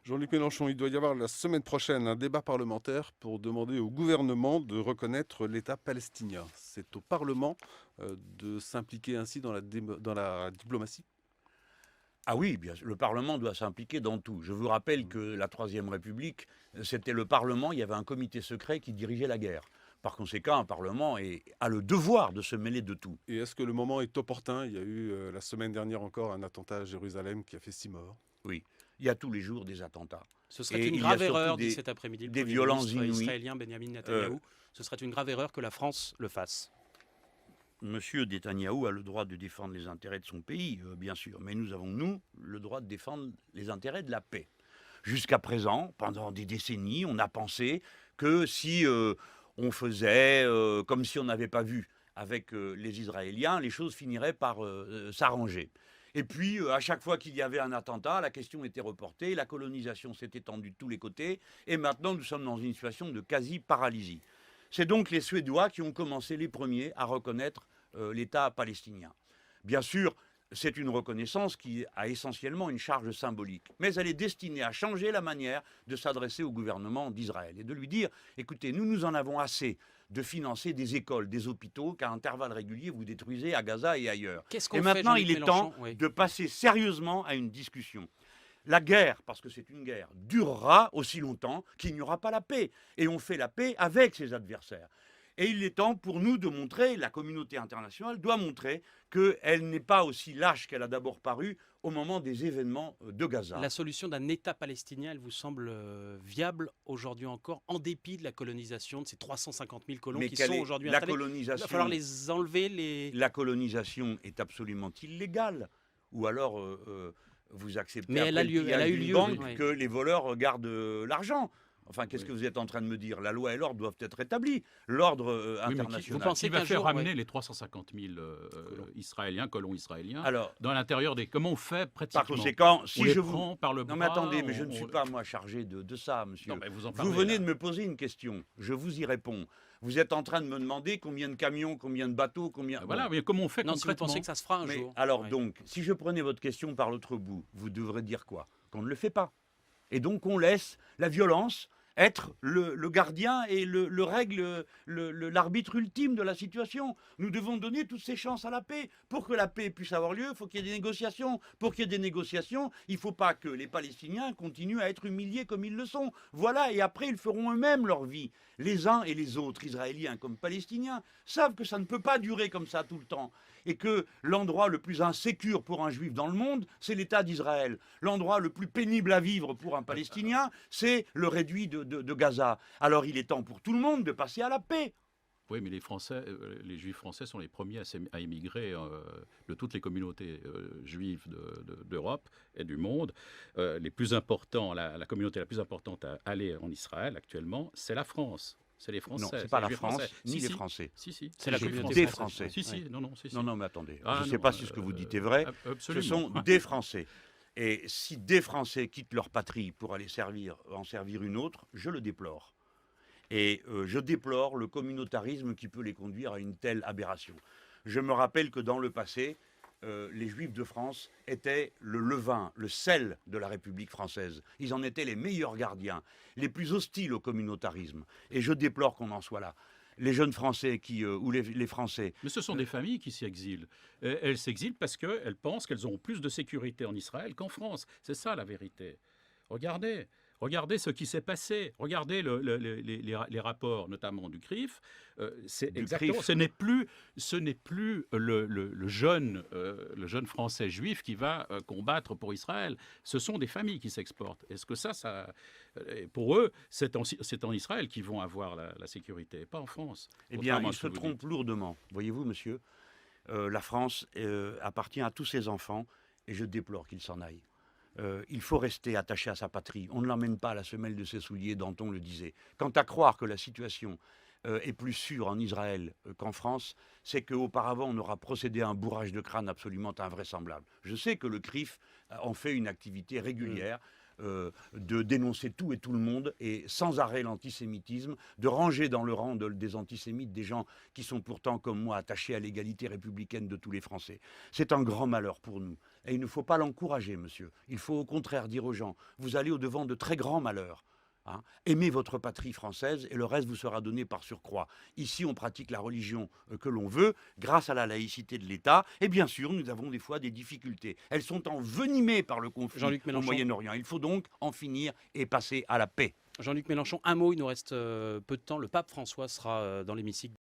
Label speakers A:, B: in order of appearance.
A: Jean-Luc Mélenchon, il doit y avoir la semaine prochaine un débat parlementaire pour demander au gouvernement de reconnaître l'État palestinien. C'est au Parlement de s'impliquer ainsi dans la diplomatie.
B: Ah oui, bien sûr, le Parlement doit s'impliquer dans tout. Je vous rappelle que la Troisième République, c'était le Parlement, il y avait un comité secret qui dirigeait la guerre. Par conséquent, un Parlement a le devoir de se mêler de tout.
A: Et est-ce que le moment est opportun? Il y a eu la semaine dernière encore un attentat à Jérusalem qui a fait 6 morts.
B: Oui, il y a tous les jours des attentats.
C: Ce serait
B: Et
C: une
B: il y a
C: grave
B: surtout
C: erreur, dit cet après-midi le
B: des
C: Premier
B: violences
C: ministre
B: inouïes.
C: israélien Benjamin Netanyahou. Ce serait une grave erreur que la France le fasse.
B: Monsieur Netanyahou a le droit de défendre les intérêts de son pays, bien sûr, mais nous avons, nous, le droit de défendre les intérêts de la paix. Jusqu'à présent, pendant des décennies, on a pensé que si on faisait comme si on n'avait pas vu avec les Israéliens, les choses finiraient par s'arranger. Et puis, à chaque fois qu'il y avait un attentat, la question était reportée, la colonisation s'est étendue de tous les côtés, et maintenant nous sommes dans une situation de quasi-paralysie. C'est donc les Suédois qui ont commencé les premiers à reconnaître l'État palestinien. Bien sûr, c'est une reconnaissance qui a essentiellement une charge symbolique, mais elle est destinée à changer la manière de s'adresser au gouvernement d'Israël et de lui dire, écoutez, nous en avons assez de financer des écoles, des hôpitaux qu'à intervalles réguliers vous détruisez à Gaza et ailleurs.
C: Qu'est-ce
B: Et
C: qu'on fait,
B: maintenant,
C: Jean-Luc
B: il est temps
C: Mélenchon? Oui.
B: de passer sérieusement à une discussion. La guerre, parce que c'est une guerre, durera aussi longtemps qu'il n'y aura pas la paix. Et on fait la paix avec ses adversaires. Et il est temps pour nous de montrer, la communauté internationale doit montrer qu'elle n'est pas aussi lâche qu'elle a d'abord paru au moment des événements de Gaza.
C: La solution d'un État palestinien, elle vous semble viable aujourd'hui encore, en dépit de la colonisation de ces 350 000 colons
B: Mais
C: qui
B: quelle
C: sont
B: est
C: aujourd'hui
B: la
C: installés? Il va
B: colonisation,
C: falloir les enlever.
B: la colonisation est absolument illégale. Ou alors vous acceptez
C: Mais elle a
B: après le
C: lieu, elle
B: pillage
C: a eu
B: d'une
C: lieu.
B: banque
C: Oui.
B: que les voleurs gardent l'argent. Enfin, qu'est-ce
A: Oui.
B: que vous êtes en train de me dire? La loi et l'ordre doivent être établis. L'ordre
D: Oui, mais
B: international.
C: Vous pensez
D: qui va
C: qu'un
D: faire
C: jour,
D: ramener
C: ouais.
D: les 350 000 colons israéliens
B: Alors,
D: dans l'intérieur des... Comment on fait
B: par
D: pratiquement?
B: conséquent,
D: On
B: si
D: les
B: je vous...
D: prend par le bras.
B: Non mais attendez, mais je ne suis pas moi chargé de ça, monsieur.
D: Non, mais vous en
B: Vous
D: parlez,
B: venez
D: là.
B: de me poser une question, je vous y réponds. Vous êtes en train de me demander combien de camions, combien de bateaux, combien...
D: Voilà,
B: Bon.
D: mais comment on fait
C: Non, si vous
D: concrètement?
C: pensez que ça se fera un
B: Mais
C: jour.
B: alors
C: Ouais.
B: donc, si je prenais votre question par l'autre bout, vous devrez dire quoi? Qu'on ne le fait pas. Et donc on laisse la violence être le gardien et le règle, l'arbitre ultime de la situation. Nous devons donner toutes ces chances à la paix. Pour que la paix puisse avoir lieu, il faut qu'il y ait des négociations. Pour qu'il y ait des négociations, il ne faut pas que les Palestiniens continuent à être humiliés comme ils le sont. Voilà, et après ils feront eux-mêmes leur vie. Les uns et les autres, Israéliens comme Palestiniens, savent que ça ne peut pas durer comme ça tout le temps. Et que l'endroit le plus insécure pour un juif dans le monde, c'est l'État d'Israël. L'endroit le plus pénible à vivre pour un Palestinien, c'est le réduit de Gaza. Alors il est temps pour tout le monde de passer à la paix.
D: Oui, mais les Juifs français sont les premiers à émigrer de toutes les communautés juives d'Europe et du monde. Les plus importants, la communauté la plus importante à aller en Israël actuellement, c'est la France. C'est les Français.
B: Non, c'est pas
D: les
B: la
D: Juifs
B: France,
D: français.
B: ni
D: Si,
B: les
D: si.
B: Français.
D: Si.
C: C'est la
D: les Juifs
C: communauté
B: des
C: française.
B: Français.
D: Si, non, si.
B: Non, mais attendez,
D: Ah,
B: je ne sais
D: non,
B: pas si ce que vous dites est vrai.
D: Absolument.
B: Ce sont des Français. Et si des Français quittent leur patrie pour aller en servir une autre, je le déplore. Et je déplore le communautarisme qui peut les conduire à une telle aberration. Je me rappelle que dans le passé, les Juifs de France étaient le levain, le sel de la République française. Ils en étaient les meilleurs gardiens, les plus hostiles au communautarisme. Et je déplore qu'on en soit là. Les jeunes Français ou les Français.
D: Mais ce sont des familles qui s'y exilent. Elles s'exilent parce qu'elles pensent qu'elles auront plus de sécurité en Israël qu'en France. C'est ça la vérité. Regardez ce qui s'est passé. Regardez les rapports, notamment du CRIF.
B: CRIF.
D: Ce n'est plus le jeune Français juif qui va combattre pour Israël. Ce sont des familles qui s'exportent. Est-ce que pour eux, c'est en Israël qu'ils vont avoir la sécurité, pas en France?
B: Eh bien,
D: Contrairement à
B: ils
D: ce
B: se
D: que vous
B: trompent
D: dites.
B: lourdement. Voyez-vous, monsieur, la France appartient à tous ses enfants et je déplore qu'ils s'en aillent. Il faut rester attaché à sa patrie. On ne l'emmène pas à la semelle de ses souliers, Danton le disait. Quant à croire que la situation est plus sûre en Israël qu'en France, c'est qu'auparavant on aura procédé à un bourrage de crâne absolument invraisemblable. Je sais que le CRIF en fait une activité régulière. De dénoncer tout et tout le monde et sans arrêt l'antisémitisme, de ranger dans le rang des antisémites des gens qui sont pourtant comme moi attachés à l'égalité républicaine de tous les Français. C'est un grand malheur pour nous. Et il ne faut pas l'encourager, monsieur. Il faut au contraire dire aux gens, vous allez au-devant de très grands malheurs. Hein. Aimez votre patrie française et le reste vous sera donné par surcroît. Ici, on pratique la religion que l'on veut, grâce à la laïcité de l'État. Et bien sûr, nous avons des fois des difficultés. Elles sont envenimées par le conflit
C: Jean-Luc
B: au
C: Mélenchon.
B: Moyen-Orient. Il faut donc en finir et passer à la paix.
C: Jean-Luc Mélenchon, un mot, il nous reste peu de temps. Le pape François sera dans l'hémicycle